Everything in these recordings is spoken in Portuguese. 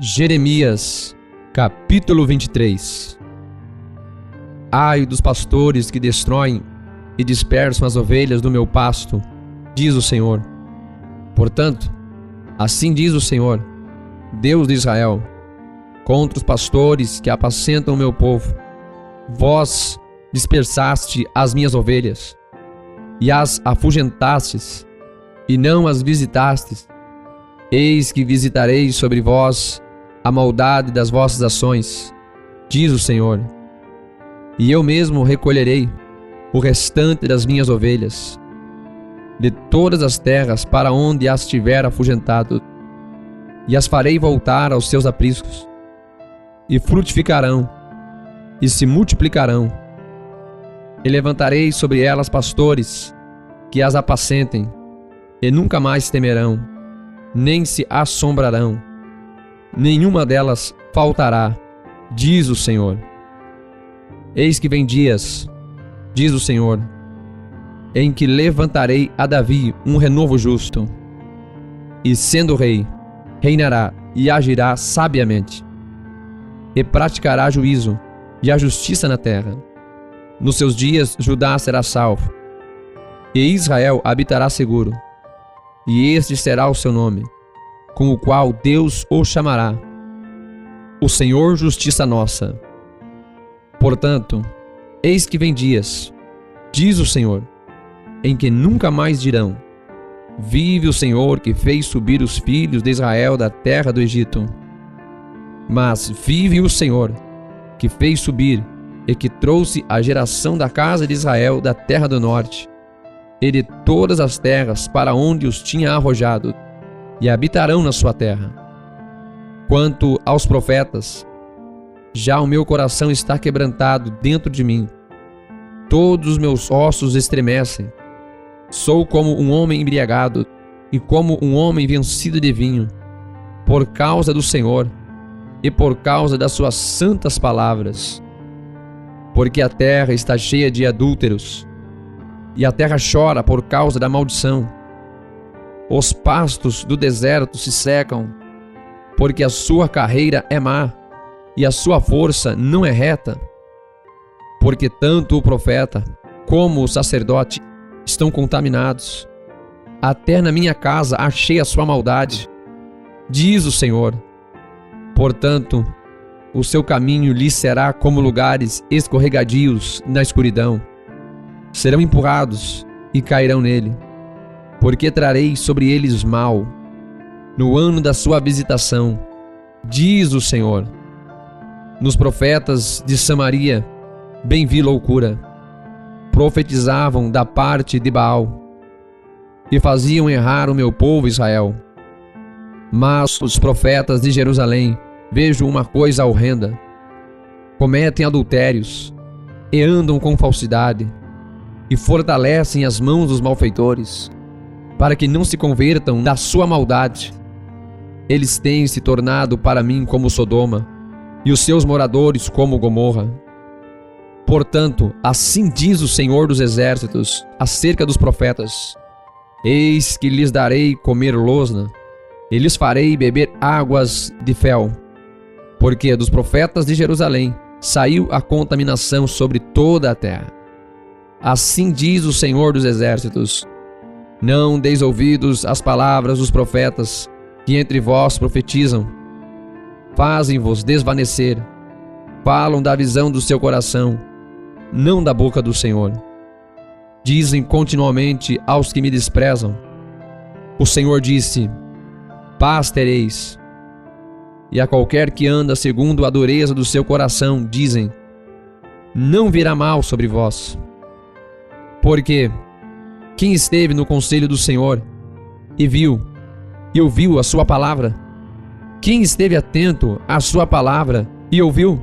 Jeremias, capítulo 23. Ai dos pastores que destroem e dispersam as ovelhas do meu pasto, diz o Senhor. Portanto, assim diz o Senhor, Deus de Israel, contra os pastores que apacentam o meu povo. Vós dispersaste as minhas ovelhas, e as afugentastes, e não as visitastes. Eis que visitarei sobre vós a maldade das vossas ações, diz o Senhor. E eu mesmo recolherei o restante das minhas ovelhas, de todas as terras para onde as tiver afugentado, e as farei voltar aos seus apriscos, e frutificarão, e se multiplicarão. E levantarei sobre elas pastores, que as apacentem, e nunca mais temerão, nem se assombrarão. Nenhuma delas faltará, diz o Senhor. Eis que vem dias, diz o Senhor, em que levantarei a Davi um renovo justo, e sendo rei, reinará e agirá sabiamente, e praticará juízo e a justiça na terra. Nos seus dias Judá será salvo, e Israel habitará seguro, e este será o seu nome, com o qual Deus o chamará, o Senhor Justiça Nossa. Portanto, eis que vem dias, diz o Senhor, em que nunca mais dirão: vive o Senhor que fez subir os filhos de Israel da terra do Egito. Mas vive o Senhor que fez subir e que trouxe a geração da casa de Israel da terra do norte e de todas as terras para onde os tinha arrojado, e habitarão na sua terra. Quanto aos profetas, já o meu coração está quebrantado dentro de mim. Todos os meus ossos estremecem. Sou como um homem embriagado e como um homem vencido de vinho, por causa do Senhor e por causa das suas santas palavras. Porque a terra está cheia de adúlteros, e a terra chora por causa da maldição. Os pastos do deserto se secam, porque a sua carreira é má, e a sua força não é reta. Porque tanto o profeta como o sacerdote estão contaminados. Até na minha casa achei a sua maldade, diz o Senhor. Portanto, o seu caminho lhe será como lugares escorregadios na escuridão. Serão empurrados e cairão nele, porque trarei sobre eles mal, no ano da sua visitação, diz o Senhor. Nos profetas de Samaria bem vi loucura. Profetizavam da parte de Baal, e faziam errar o meu povo Israel. Mas os profetas de Jerusalém vejo uma coisa horrenda. Cometem adultérios, e andam com falsidade, e fortalecem as mãos dos malfeitores, para que não se convertam da sua maldade. Eles têm se tornado para mim como Sodoma, e os seus moradores como Gomorra. Portanto, assim diz o Senhor dos Exércitos acerca dos profetas: eis que lhes darei comer losna, e lhes farei beber águas de fel, porque dos profetas de Jerusalém saiu a contaminação sobre toda a terra. Assim diz o Senhor dos Exércitos: não deis ouvidos às palavras dos profetas que entre vós profetizam. Fazem-vos desvanecer, falam da visão do seu coração, não da boca do Senhor. Dizem continuamente aos que me desprezam: o Senhor disse, paz tereis. E a qualquer que anda segundo a dureza do seu coração, dizem, não virá mal sobre vós. Porque quem esteve no conselho do Senhor e viu, e ouviu a sua palavra? Quem esteve atento à sua palavra e ouviu?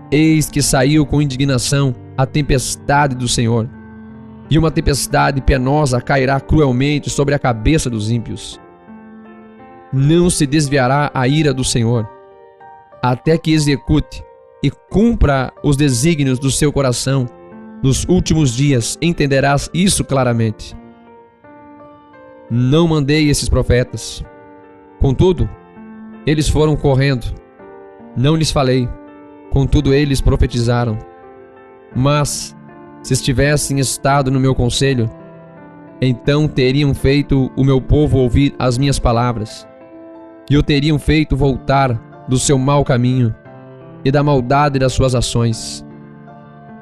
Eis que saiu com indignação a tempestade do Senhor, e uma tempestade penosa cairá cruelmente sobre a cabeça dos ímpios. Não se desviará a ira do Senhor, até que execute e cumpra os desígnios do seu coração. Nos últimos dias entenderás isso claramente. Não mandei esses profetas. Contudo, Eles foram correndo. Não lhes falei, contudo eles profetizaram. Mas, se estivessem estado no meu conselho, então teriam feito o meu povo ouvir as minhas palavras, e o teriam feito voltar do seu mau caminho e da maldade das suas ações.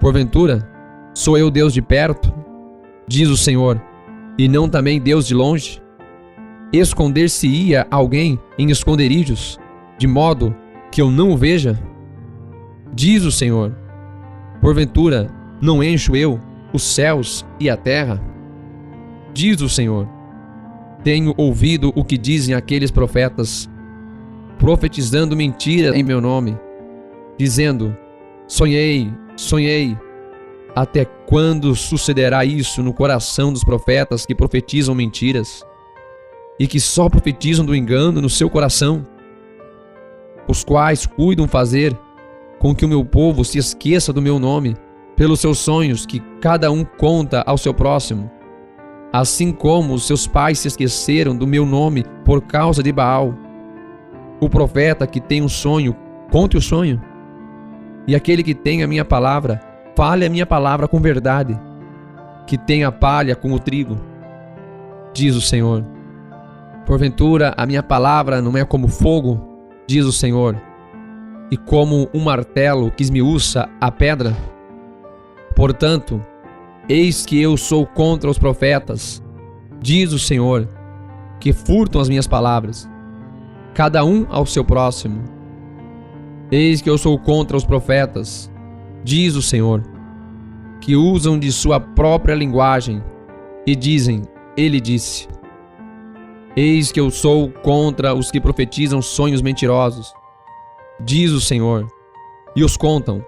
Porventura, sou eu Deus de perto, diz o Senhor, e não também Deus de longe? Esconder-se-ia alguém em esconderijos, de modo que eu não o veja? Diz o Senhor, porventura não encho eu os céus e a terra? Diz o Senhor, tenho ouvido o que dizem aqueles profetas, profetizando mentira em meu nome, dizendo, sonhei, sonhei. Até quando sucederá isso no coração dos profetas que profetizam mentiras e que só profetizam do engano no seu coração, os quais cuidam fazer com que o meu povo se esqueça do meu nome pelos seus sonhos que cada um conta ao seu próximo, assim como os seus pais se esqueceram do meu nome por causa de Baal? O profeta que tem um sonho, conte o sonho, e aquele que tem a minha palavra, fale a minha palavra com verdade, que tem a palha com o trigo, diz o Senhor. Porventura a minha palavra não é como fogo, diz o Senhor, e como um martelo que esmiuça a pedra? Portanto, eis que eu sou contra os profetas, diz o Senhor, que furtam as minhas palavras, cada um ao seu próximo. Eis que eu sou contra os profetas, diz o Senhor, que usam de sua própria linguagem e dizem, ele disse. Eis que eu sou contra os que profetizam sonhos mentirosos, diz o Senhor, e os contam,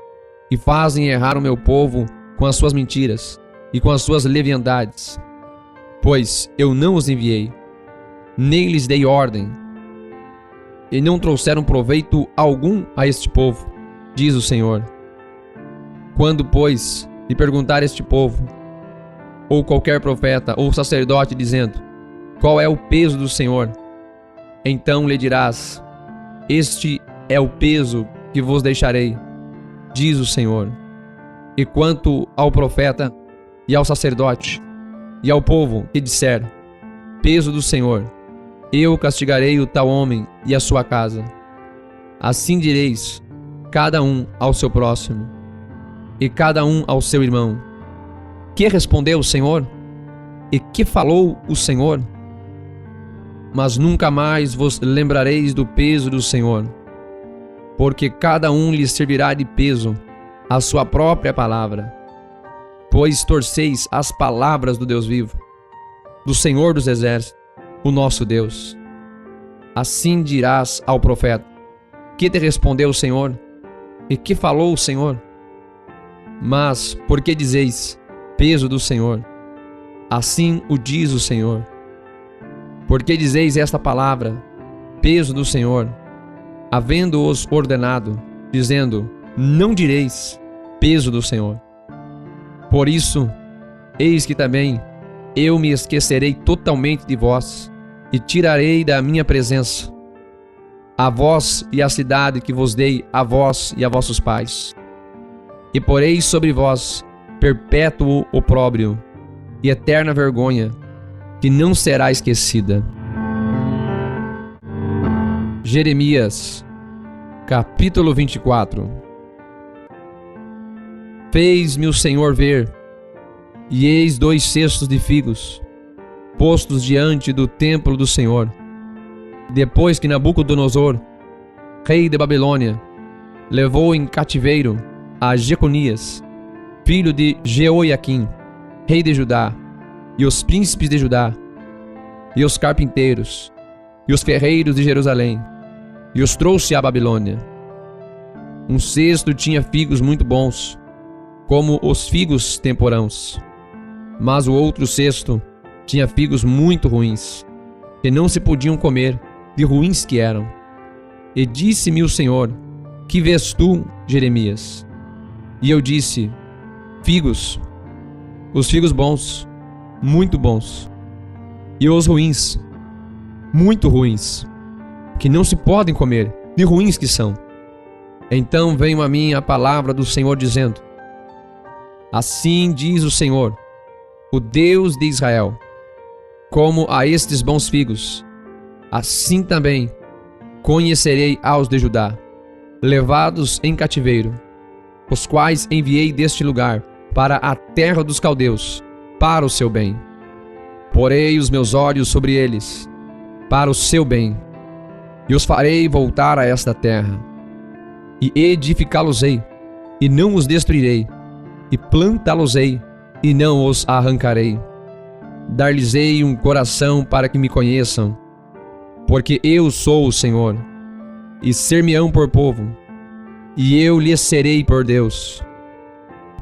e fazem errar o meu povo com as suas mentiras e com as suas leviandades. Pois eu não os enviei, nem lhes dei ordem, e não trouxeram proveito algum a este povo, diz o Senhor. Quando, pois, lhe perguntar este povo, ou qualquer profeta ou sacerdote, dizendo, qual é o peso do Senhor? Então lhe dirás, este é o peso que vos deixarei, diz o Senhor. E quanto ao profeta e ao sacerdote e ao povo que disser, peso do Senhor, eu castigarei o tal homem e a sua casa. Assim direis, cada um ao seu próximo, e cada um ao seu irmão. Que respondeu o Senhor? E que falou o Senhor? Mas nunca mais vos lembrareis do peso do Senhor, porque cada um lhe servirá de peso a sua própria palavra. Pois torceis as palavras do Deus vivo, do Senhor dos exércitos, o nosso Deus. Assim dirás ao profeta, que te respondeu o Senhor? E que falou o Senhor? Mas, por que dizeis, peso do Senhor? Assim o diz o Senhor. Por que dizeis esta palavra, peso do Senhor, havendo-os ordenado, dizendo, não direis, peso do Senhor? Por isso, eis que também eu me esquecerei totalmente de vós, e tirarei da minha presença a vós e a cidade que vos dei a vós e a vossos pais. E porei sobre vós perpétuo opróbrio e eterna vergonha, que não será esquecida. Jeremias, capítulo 24. Fez-me o Senhor ver, e eis 2 cestos de figos, postos diante do templo do Senhor, depois que Nabucodonosor, rei de Babilônia, levou em cativeiro a Jeconias, filho de Jeoiaquim, rei de Judá, e os príncipes de Judá, e os carpinteiros, e os ferreiros de Jerusalém, e os trouxe à Babilônia. Um cesto tinha figos muito bons, como os figos temporãos, mas o outro cesto tinha figos muito ruins, que não se podiam comer, de ruins que eram. E disse-me o Senhor, que vês tu, Jeremias? E eu disse, figos, os figos bons, muito bons, e os ruins, muito ruins. que não se podem comer, de ruins que são. Então veio a mim a palavra do Senhor dizendo: assim diz o Senhor, o Deus de Israel: como a estes bons figos, assim também conhecerei aos de Judá, levados em cativeiro, os quais enviei deste lugar para a terra dos caldeus, para o seu bem. Porei os meus olhos sobre eles, para o seu bem, e os farei voltar a esta terra, e edificá-los-ei, e não os destruirei, e plantá-los-ei, e não os arrancarei. Dar-lhes-ei um coração para que me conheçam, porque eu sou o Senhor, e ser-me-ão por povo, e eu lhes serei por Deus,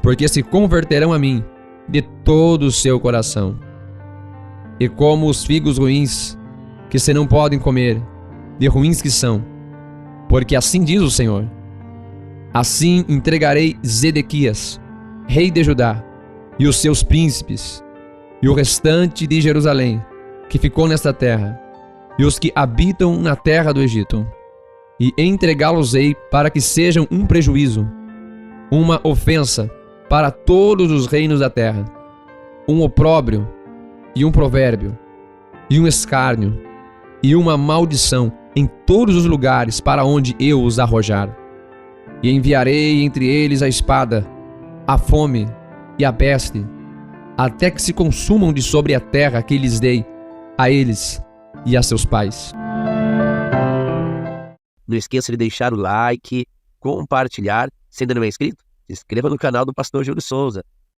porque se converterão a mim de todo o seu coração. E como os figos ruins, que se não podem comer, de ruins que são, porque assim diz o Senhor, assim entregarei Zedequias, rei de Judá, e os seus príncipes, e o restante de Jerusalém, que ficou nesta terra, e os que habitam na terra do Egito, e entregá-los-ei para que sejam um prejuízo, uma ofensa para todos os reinos da terra, um opróbrio e um provérbio, e um escárnio, e uma maldição em todos os lugares para onde eu os arrojar. E enviarei entre eles a espada, a fome e a peste, até que se consumam de sobre a terra que lhes dei a eles e a seus pais. Não esqueça de deixar o like, compartilhar. Se ainda não é inscrito, se inscreva no canal do Pastor Júlio Souza.